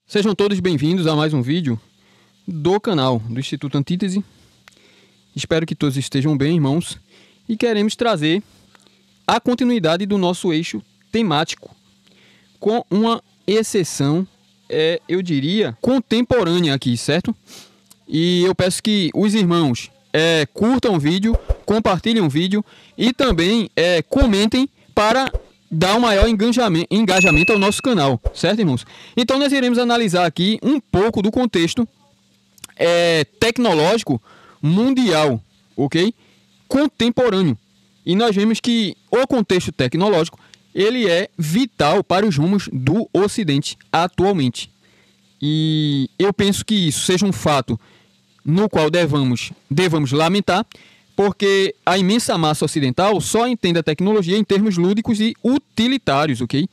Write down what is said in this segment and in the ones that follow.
Sejam todos bem-vindos a mais um vídeo do canal do Instituto Antítese. Espero que todos estejam bem, irmãos. E queremos trazer a continuidade do nosso eixo temático, com uma exceção, eu diria, contemporânea aqui, certo? E eu peço que os irmãos curtam o vídeo, compartilhem o vídeo e também comentem para dar um maior engajamento ao nosso canal, certo, irmãos? Então nós iremos analisar aqui um pouco do contexto tecnológico mundial, ok? Contemporâneo. E nós vemos que o contexto tecnológico ele é vital para os rumos do Ocidente atualmente. E eu penso que isso seja um fato no qual devamos lamentar, porque a imensa massa ocidental só entende a tecnologia em termos lúdicos e utilitários, ok?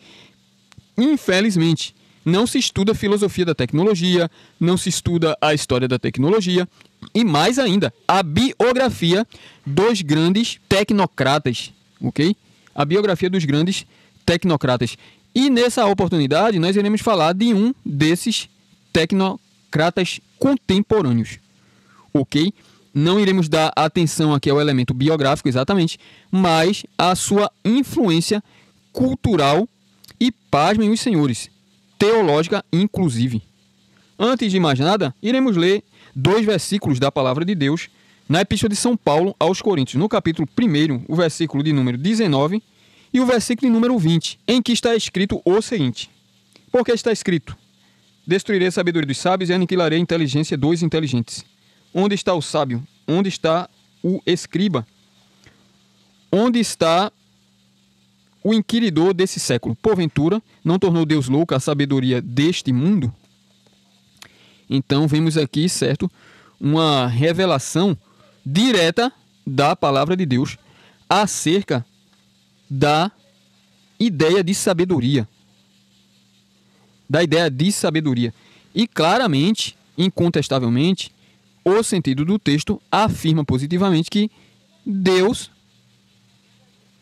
Infelizmente, não se estuda a filosofia da tecnologia, não se estuda a história da tecnologia e, mais ainda, a biografia dos grandes tecnocratas, ok? A biografia dos grandes tecnocratas. E nessa oportunidade, nós iremos falar de um desses tecnocratas contemporâneos, ok? Não iremos dar atenção aqui ao elemento biográfico exatamente, mas à sua influência cultural e, pasmem os senhores, teológica inclusive. Antes de mais nada, iremos ler 2 versículos da Palavra de Deus na Epístola de São Paulo aos Coríntios, no capítulo 1, o versículo de número 19 e o versículo de número 20, em que está escrito o seguinte: porque está escrito: destruirei a sabedoria dos sábios e aniquilarei a inteligência dos inteligentes. Onde está o sábio? Onde está o escriba? Onde está o inquiridor desse século? Porventura, não tornou Deus louco a sabedoria deste mundo? Então, vemos aqui, certo, uma revelação direta da palavra de Deus acerca da ideia de sabedoria. Da ideia de sabedoria. E claramente, incontestavelmente, o sentido do texto afirma positivamente que Deus,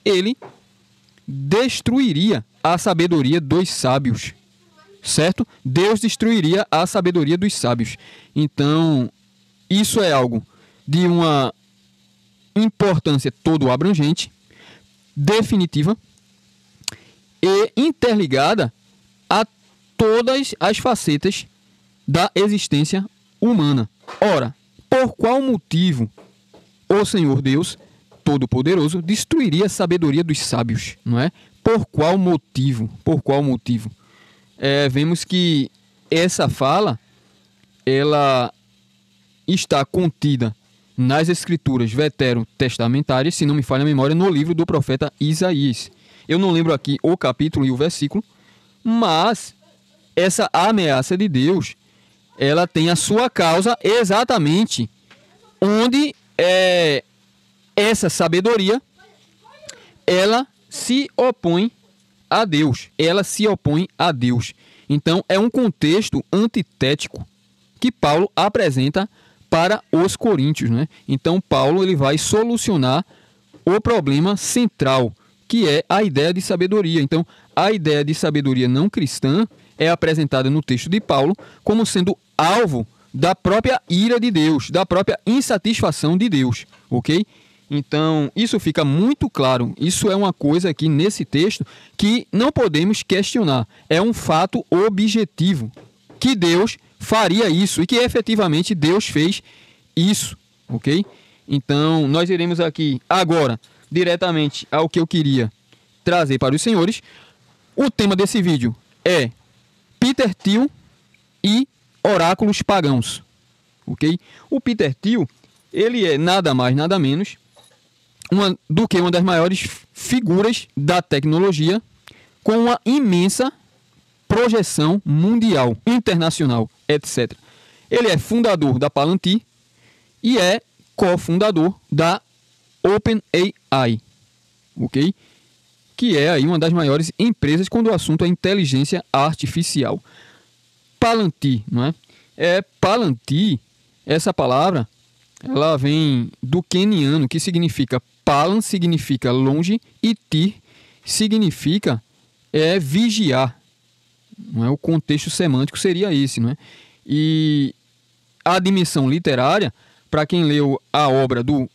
ele destruiria a sabedoria dos sábios, certo? Deus destruiria a sabedoria dos sábios. Então, isso é algo de uma importância todo abrangente, definitiva e interligada a todas as facetas da existência humana. Ora, por qual motivo o Senhor Deus Todo-Poderoso destruiria a sabedoria dos sábios, não é? Por qual motivo? Por qual motivo? Vemos que essa fala, ela está contida nas escrituras veterotestamentárias, se não me falha a memória, no livro do profeta Isaías. Eu não lembro aqui o capítulo e o versículo, mas essa ameaça de Deus, ela tem a sua causa exatamente onde essa sabedoria, ela se opõe a Deus. Ela se opõe a Deus. Então, é um contexto antitético que Paulo apresenta para os coríntios, né? Então, Paulo ele vai solucionar o problema central, que é a ideia de sabedoria. Então, a ideia de sabedoria não cristã é apresentada no texto de Paulo como sendo alvo da própria ira de Deus, da própria insatisfação de Deus, ok? Então, isso fica muito claro. Isso é uma coisa aqui nesse texto que não podemos questionar. É um fato objetivo que Deus faria isso e que efetivamente Deus fez isso, ok? Então, nós iremos aqui agora diretamente ao que eu queria trazer para os senhores. O tema desse vídeo é Peter Thiel e oráculos pagãos, ok? O Peter Thiel, ele é nada mais, nada menos do que uma das maiores figuras da tecnologia, com uma imensa projeção mundial, internacional, etc. Ele é fundador da Palantir e é cofundador da OpenAI, ok? Que é aí uma das maiores empresas quando o assunto é inteligência artificial. Palantir, não é? Palantir, essa palavra, ela vem do queniano, que significa Palan, significa longe, e Tir significa vigiar, Não é? O contexto semântico seria esse, não é? E a dimensão literária, para quem leu a obra do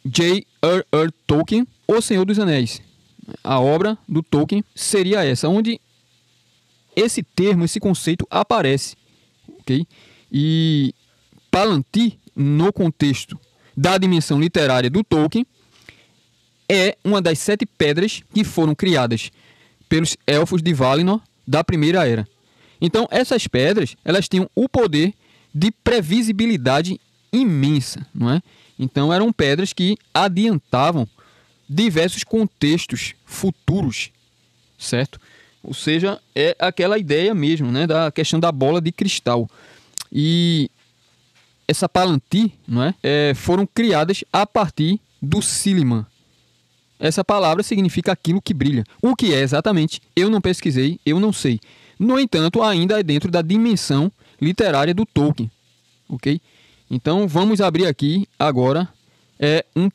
J.R.R. Tolkien, O Senhor dos Anéis, a obra do Tolkien seria essa, onde esse termo, esse conceito aparece, ok? E Palantir, no contexto da dimensão literária do Tolkien, é uma das 7 pedras que foram criadas pelos elfos de Valinor da Primeira Era. Então, essas pedras, elas tinham o poder de previsibilidade imensa, não é? Então, eram pedras que adiantavam diversos contextos futuros, certo? Ou seja, é aquela ideia mesmo, né, da questão da bola de cristal. E essa Palantir, não é, foram criadas a partir do Silliman. Essa palavra significa aquilo que brilha. O que é exatamente? Eu não pesquisei, eu não sei. No entanto, ainda é dentro da dimensão literária do Tolkien, ok? Então, vamos abrir aqui agora um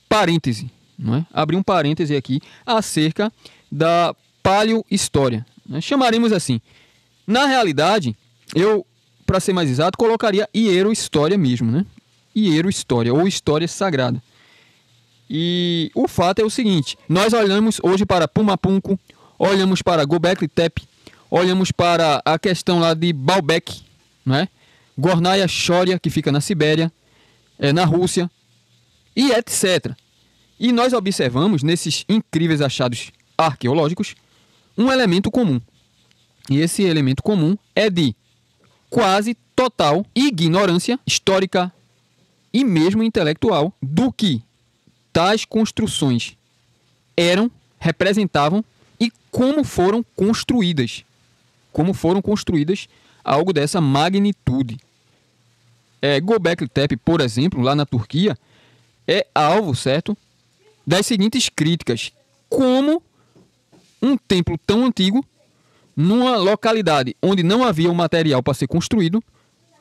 parêntese, não é? Abrir um parêntese aqui acerca da paleohistória, né? Chamaremos assim. Na realidade, eu, para ser mais exato, colocaria hierohistória mesmo, né? Hierohistória ou história sagrada. E o fato é o seguinte: nós olhamos hoje para Pumapunku, olhamos para Göbekli Tepe, olhamos para a questão lá de Baalbek, né? Gornaya Choria, que fica na Sibéria, na Rússia, e etc. E nós observamos nesses incríveis achados arqueológicos um elemento comum. E esse elemento comum é de quase total ignorância histórica e mesmo intelectual do que tais construções eram, representavam e como foram construídas. Como foram construídas algo dessa magnitude. Göbekli Tepe, por exemplo, lá na Turquia, é alvo, certo, das seguintes críticas. Como um templo tão antigo, numa localidade onde não havia o material para ser construído,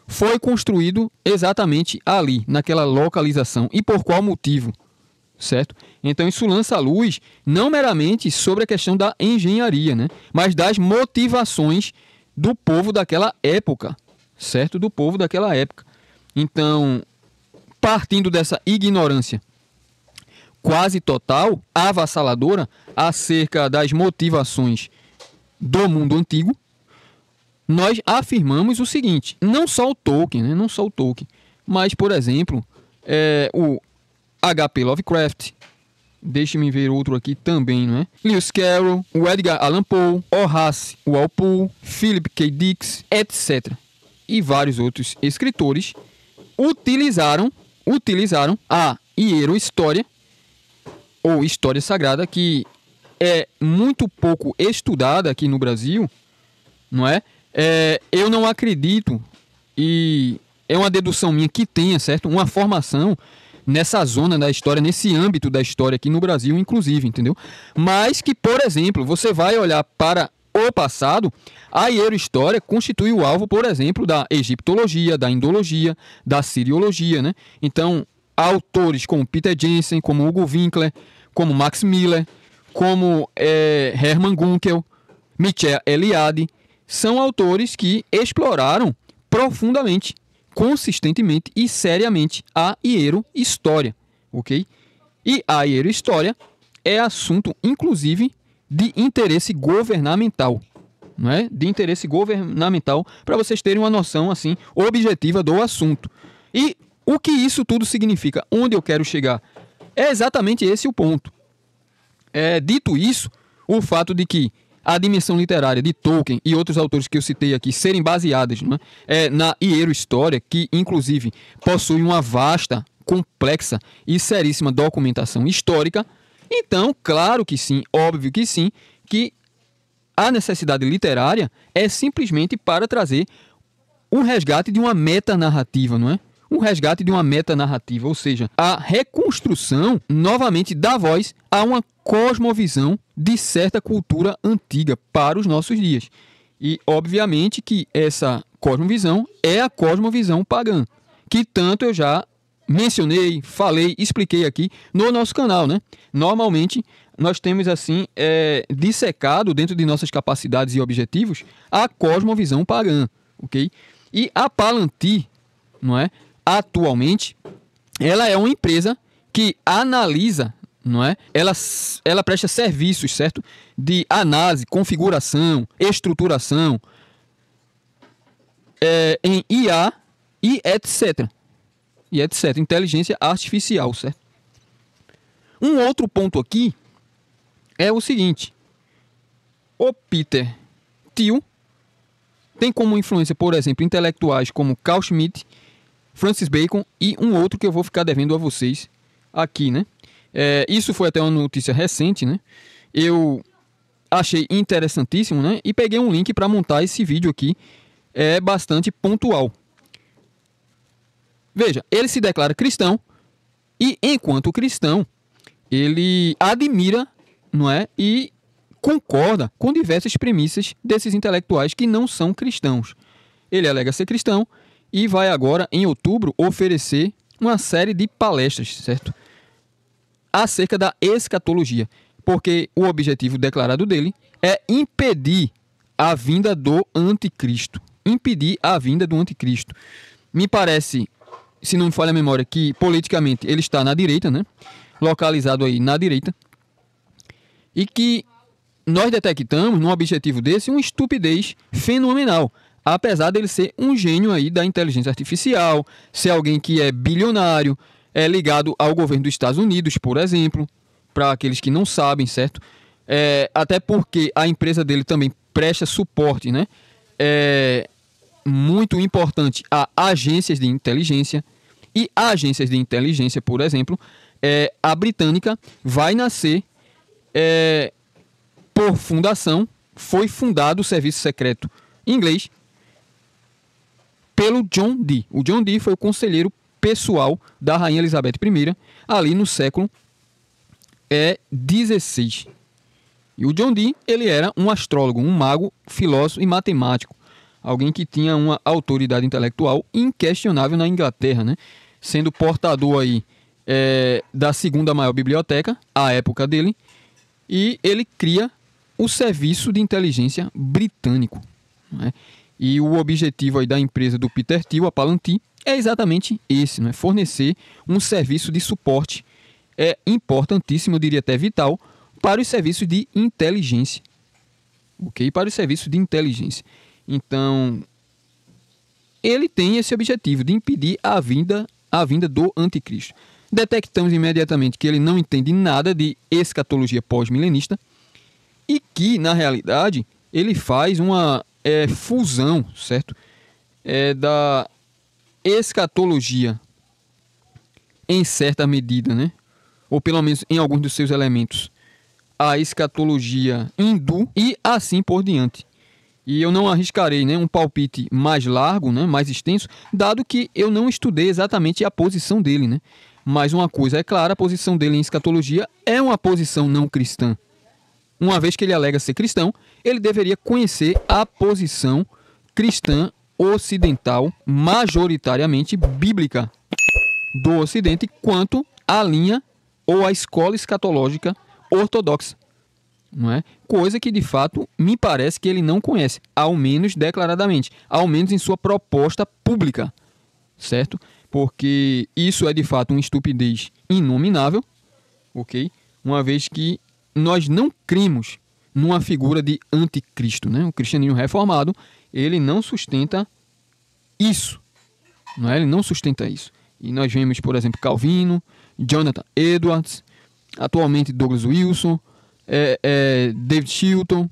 foi construído exatamente ali, naquela localização. E por qual motivo? Certo? Então isso lança a luz não meramente sobre a questão da engenharia, né? Mas das motivações do povo daquela época, certo? Do povo daquela época. Então, partindo dessa ignorância quase total, avassaladora, acerca das motivações do mundo antigo, nós afirmamos o seguinte: não só o Tolkien, né? Não só o Tolkien, mas, por exemplo, o H.P. Lovecraft, deixe-me ver outro aqui também, não é? Lewis Carroll, o Edgar Allan Poe, Horace Walpole, Philip K. Dick, etc. E vários outros escritores utilizaram a hierohistória ou história sagrada, que é muito pouco estudada aqui no Brasil, não é? Eu não acredito, e é uma dedução minha, que tenha, certo, uma formação nessa zona da história, nesse âmbito da história aqui no Brasil, inclusive, entendeu? Mas que, por exemplo, você vai olhar para o passado, a hierohistória constitui o alvo, por exemplo, da egiptologia, da indologia, da siriologia, né? Então, autores como Peter Jensen, como Hugo Winkler, como Max Miller, como Hermann Gunkel, Michel Eliade, são autores que exploraram profundamente, consistentemente e seriamente a hierohistória, ok? E a hierohistória é assunto, inclusive, de interesse governamental, não é? De interesse governamental, para vocês terem uma noção, assim, objetiva do assunto. E o que isso tudo significa? Onde eu quero chegar? É exatamente esse o ponto. Dito isso, o fato de que a dimensão literária de Tolkien e outros autores que eu citei aqui serem baseadas, não é, na hierohistória, que inclusive possui uma vasta, complexa e seríssima documentação histórica, então, claro que sim, óbvio que sim, que a necessidade literária é simplesmente para trazer um resgate de uma metanarrativa, não é? Um resgate de uma metanarrativa, ou seja, a reconstrução, novamente, da voz a uma cosmovisão de certa cultura antiga para os nossos dias. E, obviamente, que essa cosmovisão é a cosmovisão pagã, que tanto eu já mencionei, falei, expliquei aqui no nosso canal, né? Normalmente, nós temos assim dissecado dentro de nossas capacidades e objetivos a cosmovisão pagã, ok? E a Palantir, não é? Atualmente, ela é uma empresa que analisa, não é? Ela presta serviços, certo? De análise, configuração, estruturação, em IA e etc. E etc. Inteligência artificial, certo? Um outro ponto aqui é o seguinte: o Peter Thiel tem como influência, por exemplo, intelectuais como Carl Schmitt, Francis Bacon e um outro que eu vou ficar devendo a vocês aqui, né? Isso foi até uma notícia recente, né? Eu achei interessantíssimo, né? E peguei um link para montar esse vídeo aqui. É bastante pontual. Veja, ele se declara cristão e, enquanto cristão, ele admira, não é? E concorda com diversas premissas desses intelectuais que não são cristãos. Ele alega ser cristão e vai agora, em outubro, oferecer uma série de palestras, certo? Acerca da escatologia, porque o objetivo declarado dele é impedir a vinda do anticristo. Impedir a vinda do anticristo. Me parece, se não me falha a memória, que politicamente ele está na direita, né? Localizado aí na direita. E que nós detectamos, num objetivo desse, uma estupidez fenomenal. Apesar dele ser um gênio aí da inteligência artificial, ser alguém que é bilionário, é ligado ao governo dos Estados Unidos, por exemplo, para aqueles que não sabem, certo? Até porque a empresa dele também presta suporte, né? Muito importante a agências de inteligência. E agências de inteligência, por exemplo, a britânica vai nascer por fundação. Foi fundado o serviço secreto inglês pelo John Dee. O John Dee foi o conselheiro pessoal da Rainha Elizabeth I, ali no século XVI. E o John Dee, ele era um astrólogo, um mago, filósofo e matemático. Alguém que tinha uma autoridade intelectual inquestionável na Inglaterra, né? Sendo portador aí, da segunda maior biblioteca, à época dele, e ele cria o serviço de inteligência britânico, né? E o objetivo aí da empresa do Peter Thiel, a Palantir, é exatamente esse, né? Fornecer um serviço de suporte importantíssimo, eu diria até vital, para os serviços de inteligência. Ok? Para os serviços de inteligência. Então, ele tem esse objetivo de impedir a vinda do anticristo. Detectamos imediatamente que ele não entende nada de escatologia pós-milenista e que, na realidade, ele faz uma fusão, certo? Da escatologia em certa medida, né? Ou pelo menos em alguns dos seus elementos, a escatologia hindu e assim por diante. E eu não arriscarei, né, um palpite mais largo, né, mais extenso, dado que eu não estudei exatamente a posição dele, né? Mas uma coisa é clara, a posição dele em escatologia é uma posição não cristã. Uma vez que ele alega ser cristão, ele deveria conhecer a posição cristã ocidental, majoritariamente bíblica, do Ocidente, quanto à linha ou à escola escatológica ortodoxa. Não é? Coisa que de fato me parece que ele não conhece, ao menos declaradamente, ao menos em sua proposta pública, certo? Porque isso é de fato uma estupidez inominável, ok? Uma vez que nós não cremos numa figura de anticristo, né? O cristianismo reformado, ele não sustenta isso, não é? Ele não sustenta isso. E nós vemos, por exemplo, Calvino, Jonathan Edwards, atualmente Douglas Wilson, David Chilton,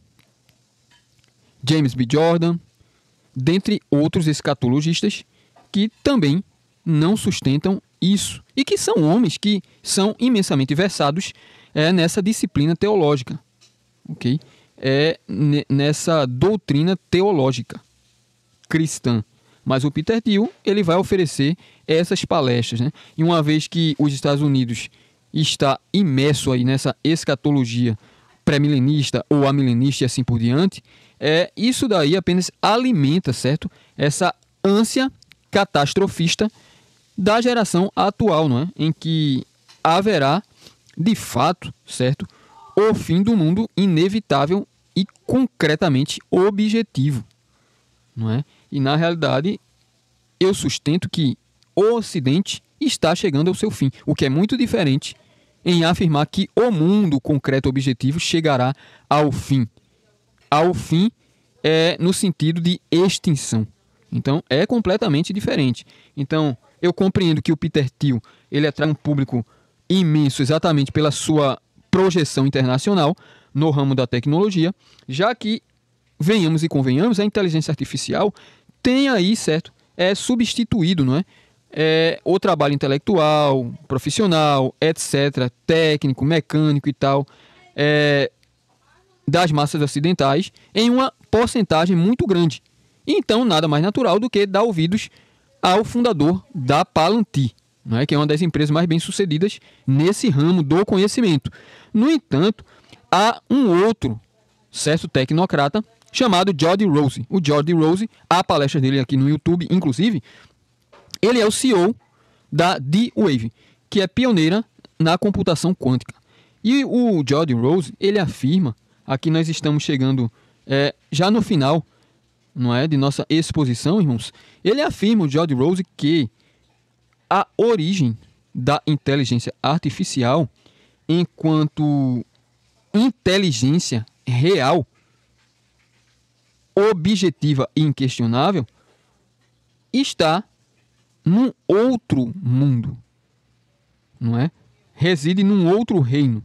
James B. Jordan, dentre outros escatologistas que também não sustentam isso. E que são homens que são imensamente versados nessa disciplina teológica, ok? Nessa doutrina teológica cristã. Mas o Peter Thiel, ele vai oferecer essas palestras, né? E uma vez que os Estados Unidos está imerso aí nessa escatologia pré-milenista ou amilenista e assim por diante, isso daí apenas alimenta, certo? Essa ânsia catastrofista da geração atual, não é? Em que haverá, de fato, certo, o fim do mundo inevitável e concretamente objetivo, não é? E na realidade, eu sustento que o Ocidente está chegando ao seu fim, o que é muito diferente em afirmar que o mundo concreto objetivo chegará ao fim. Ao fim é no sentido de extinção. Então, é completamente diferente. Então, eu compreendo que o Peter Thiel ele atrai um público imenso exatamente pela sua projeção internacional no ramo da tecnologia, já que, venhamos e convenhamos, a inteligência artificial tem aí, certo, substituído, não é? O trabalho intelectual, profissional, etc., técnico, mecânico e tal, das massas ocidentais em uma porcentagem muito grande. Então, nada mais natural do que dar ouvidos ao fundador da Palantir, não é? Que é uma das empresas mais bem-sucedidas nesse ramo do conhecimento. No entanto, há um outro certo tecnocrata chamado George Rose. O George Rose, há palestras dele aqui no YouTube, inclusive, ele é o CEO da D-Wave, que é pioneira na computação quântica. E o George Rose, ele afirma, aqui nós estamos chegando já no final, não é, de nossa exposição, irmãos, ele afirma, o George Rose, que a origem da inteligência artificial enquanto inteligência real, objetiva e inquestionável, está num outro mundo, não é? Reside num outro reino.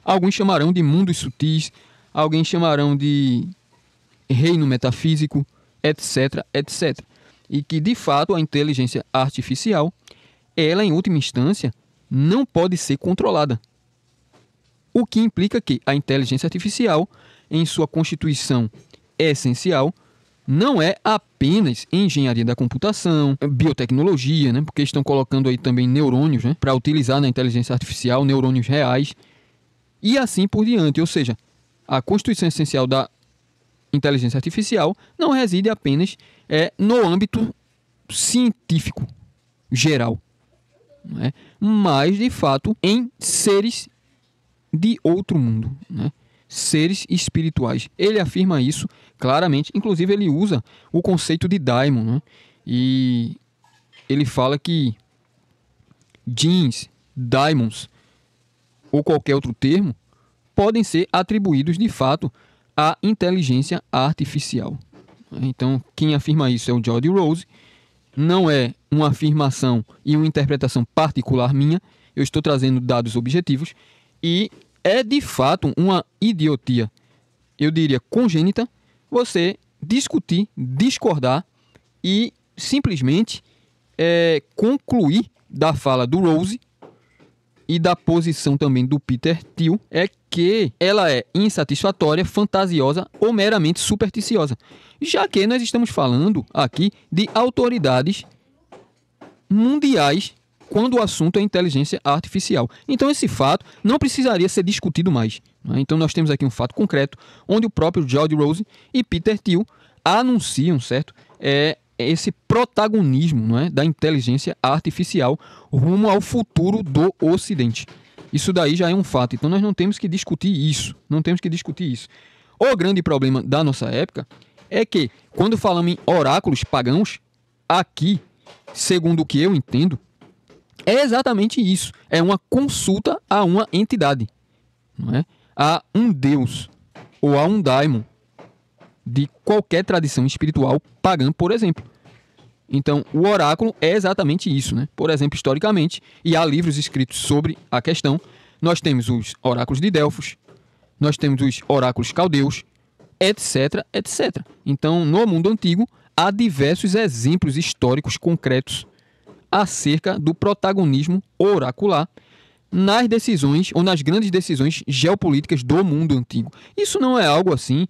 Alguns chamarão de mundos sutis, alguns chamarão de reino metafísico, etc, etc. E que, de fato, a inteligência artificial, ela, em última instância, não pode ser controlada. O que implica que a inteligência artificial, em sua constituição essencial, não é apenas engenharia da computação, biotecnologia, né? Porque estão colocando aí também neurônios, né? Para utilizar na inteligência artificial, neurônios reais, e assim por diante. Ou seja, a constituição essencial da inteligência artificial não reside apenas no âmbito científico geral, não é? Mas, de fato, em seres de outro mundo, né? Seres espirituais. Ele afirma isso claramente, inclusive ele usa o conceito de daimon, né? E ele fala que djinns, daimons ou qualquer outro termo podem ser atribuídos de fato à inteligência artificial. Então, quem afirma isso é o George Rose. Não é uma afirmação e uma interpretação particular minha, eu estou trazendo dados objetivos e é de fato uma idiotia, eu diria congênita, você discutir, discordar e simplesmente concluir da fala do Rose e da posição também do Peter Thiel que ela é insatisfatória, fantasiosa ou meramente supersticiosa, já que nós estamos falando aqui de autoridades mundiais quando o assunto é inteligência artificial. Então esse fato não precisaria ser discutido mais, né? Então nós temos aqui um fato concreto, onde o próprio George Rose e Peter Thiel anunciam, certo? Esse protagonismo, não é, da inteligência artificial rumo ao futuro do Ocidente. Isso daí já é um fato, então nós não temos que discutir isso. O grande problema da nossa época é que, quando falamos em oráculos pagãos, aqui, segundo o que eu entendo, é exatamente isso. É uma consulta a uma entidade, não é? A um deus ou a um daimon de qualquer tradição espiritual pagã, por exemplo. Então, o oráculo é exatamente isso, né? Por exemplo, historicamente, e há livros escritos sobre a questão, nós temos os oráculos de Delfos, nós temos os oráculos caldeus, etc, etc. Então, no mundo antigo, há diversos exemplos históricos concretos acerca do protagonismo oracular nas decisões ou nas grandes decisões geopolíticas do mundo antigo. Isso não é algo assim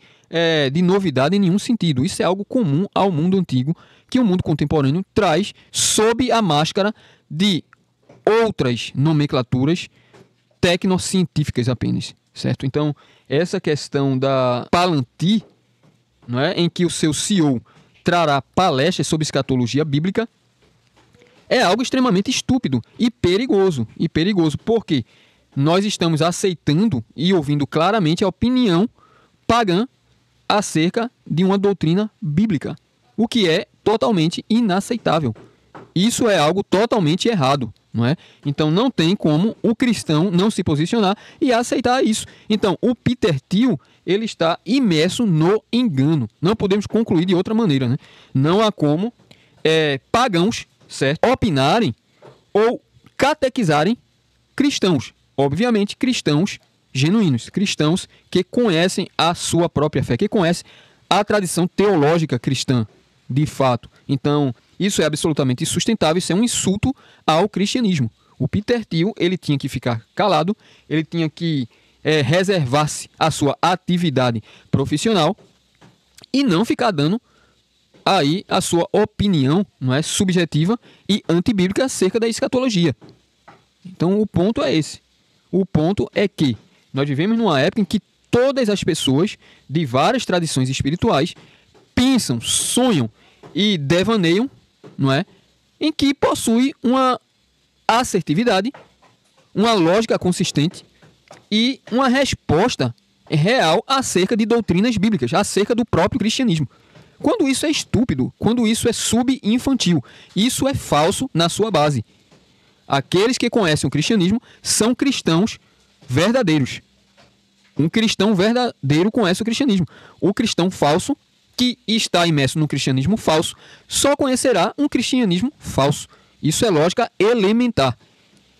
de novidade em nenhum sentido. Isso é algo comum ao mundo antigo que o mundo contemporâneo traz sob a máscara de outras nomenclaturas tecnocientíficas apenas, certo? Então, essa questão da Palantir, não é, em que o seu CEO trará palestras sobre escatologia bíblica, é algo extremamente estúpido e perigoso. Porque nós estamos aceitando e ouvindo claramente a opinião pagã acerca de uma doutrina bíblica, o que é totalmente inaceitável. Isso é algo totalmente errado, não é? Então não tem como o cristão não se posicionar e aceitar isso. Então o Peter Thiel, ele está imerso no engano. Não podemos concluir de outra maneira, né? Não há como pagãos, certo, opinarem ou catequizarem cristãos. Obviamente, cristãos genuínos, cristãos que conhecem a sua própria fé, que conhecem a tradição teológica cristã, de fato. Então, isso é absolutamente insustentável, isso é um insulto ao cristianismo. O Peter Thiel, ele tinha que ficar calado, ele tinha que reservar-se a sua atividade profissional e não ficar dando aí a sua opinião, não é, subjetiva e antibíblica acerca da escatologia. Então, o ponto é esse. O ponto é que nós vivemos numa época em que todas as pessoas de várias tradições espirituais pensam, sonham e devaneiam, não é? Em que possui uma assertividade, uma lógica consistente e uma resposta real acerca de doutrinas bíblicas, acerca do próprio cristianismo. Quando isso é estúpido, quando isso é subinfantil, isso é falso na sua base. Aqueles que conhecem o cristianismo são cristãos verdadeiros. Um cristão verdadeiro conhece o cristianismo. O cristão falso, que está imerso no cristianismo falso, só conhecerá um cristianismo falso. Isso é lógica elementar.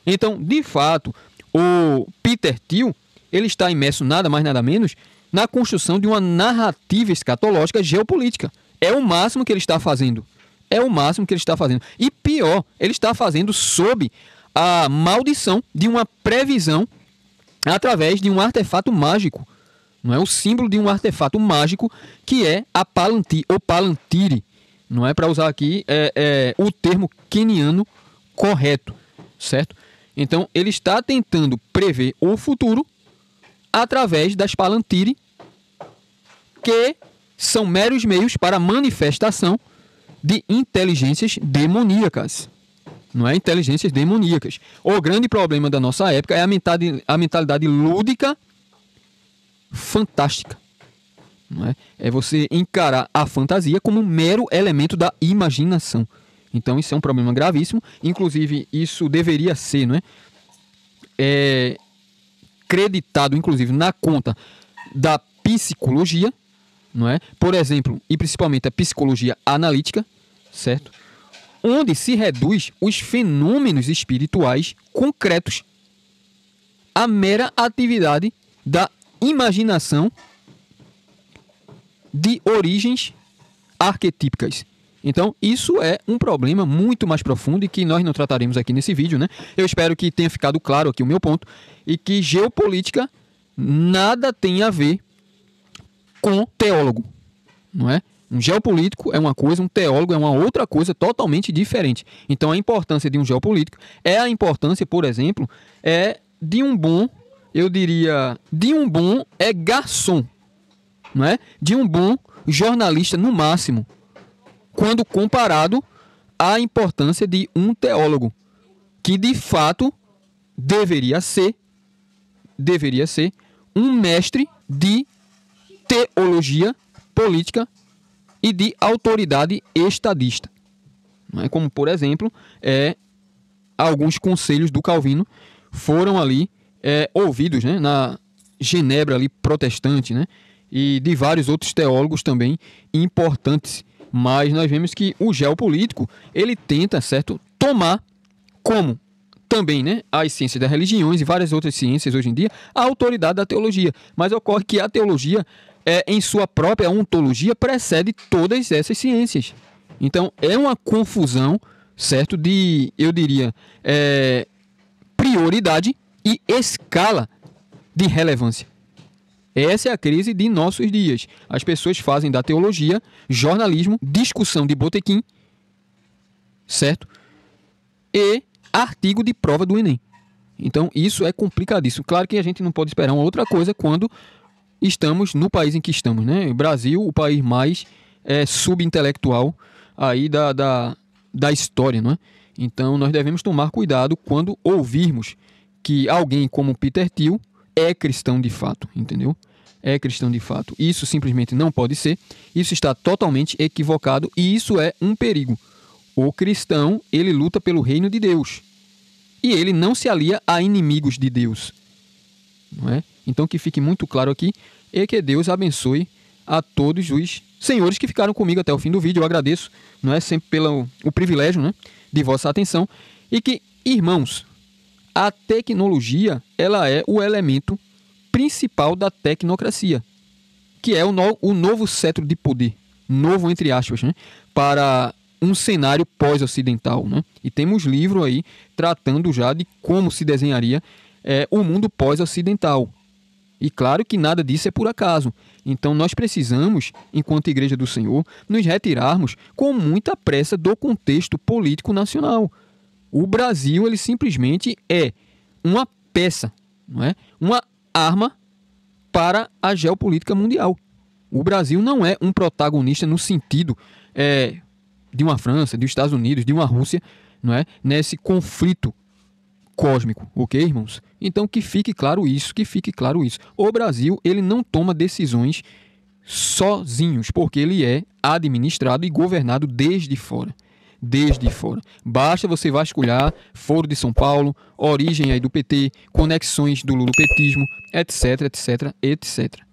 Então, de fato, o Peter Thiel, ele está imerso nada mais nada menos na construção de uma narrativa escatológica geopolítica. É o máximo que ele está fazendo. É o máximo que ele está fazendo. E pior, ele está fazendo sob a maldição de uma previsão através de um artefato mágico. Não é o símbolo de um artefato mágico que é a Palantir, ou Palantire. Não é, para usar aqui o termo queniano correto, certo? Então, ele está tentando prever o futuro através das Palantire, que são meros meios para a manifestação de inteligências demoníacas. Não é? Inteligências demoníacas. O grande problema da nossa época é a mentalidade lúdica fantástica. Não é? É você encarar a fantasia como um mero elemento da imaginação. Então isso é um problema gravíssimo. Inclusive isso deveria ser, não é? Creditado, inclusive, na conta da psicologia, não é? Por exemplo, e principalmente a psicologia analítica, certo? Onde se reduz os fenômenos espirituais concretos à mera atividade da imaginação de origens arquetípicas. Então, isso é um problema muito mais profundo e que nós não trataremos aqui nesse vídeo, né? Eu espero que tenha ficado claro aqui o meu ponto e que geopolítica nada tem a ver com teólogo, não é? Um geopolítico é uma coisa, um teólogo é uma outra coisa totalmente diferente. Então, a importância de um geopolítico é a importância, por exemplo, de um bom, eu diria, de um bom garçom, não é? De um bom jornalista, no máximo, quando comparado à importância de um teólogo, que de fato deveria ser um mestre de teologia política e de autoridade estadista. Não é? Como, por exemplo, alguns conselhos do Calvino foram ali ouvidos, né, na Genebra ali, protestante, né, e de vários outros teólogos também importantes. Mas nós vemos que o geopolítico, ele tenta, certo, tomar como também, né, as ciências das religiões e várias outras ciências hoje em dia, a autoridade da teologia. Mas ocorre que a teologia, em sua própria ontologia, precede todas essas ciências. Então, é uma confusão, certo, de, eu diria, prioridade e escala de relevância. Essa é a crise de nossos dias. As pessoas fazem da teologia jornalismo, discussão de botequim, certo? E artigo de prova do Enem. Então, isso é complicadíssimo. Claro que a gente não pode esperar uma outra coisa quando estamos no país em que estamos, né? O Brasil, o país mais subintelectual aí da história, não é? Então, nós devemos tomar cuidado quando ouvirmos que alguém como Peter Thiel é cristão de fato, entendeu? É cristão de fato. Isso simplesmente não pode ser. Isso está totalmente equivocado e isso é um perigo. O cristão, ele luta pelo reino de Deus. E ele não se alia a inimigos de Deus. Não é? Então, que fique muito claro aqui e que Deus abençoe a todos os senhores que ficaram comigo até o fim do vídeo. Eu agradeço, não é, sempre pelo o privilégio, né, de vossa atenção. E que, irmãos, a tecnologia, ela é o elemento principal da tecnocracia, que é o novo cetro de poder, novo entre aspas, né, para um cenário pós-ocidental, né? E temos livro aí tratando já de como se desenharia o mundo pós-ocidental. E claro que nada disso é por acaso. Então nós precisamos, enquanto Igreja do Senhor, nos retirarmos com muita pressa do contexto político nacional. O Brasil, ele simplesmente é uma peça, não é? Uma arma para a geopolítica mundial. O Brasil não é um protagonista no sentido de uma França, dos Estados Unidos, de uma Rússia, não é? Nesse conflito cósmico, ok, irmãos? Então que fique claro isso, que fique claro isso. O Brasil, ele não toma decisões sozinhos, porque ele é administrado e governado desde fora. Desde fora. Basta você vasculhar Foro de São Paulo, origem aí do PT, conexões do lulopetismo, etc, etc, etc.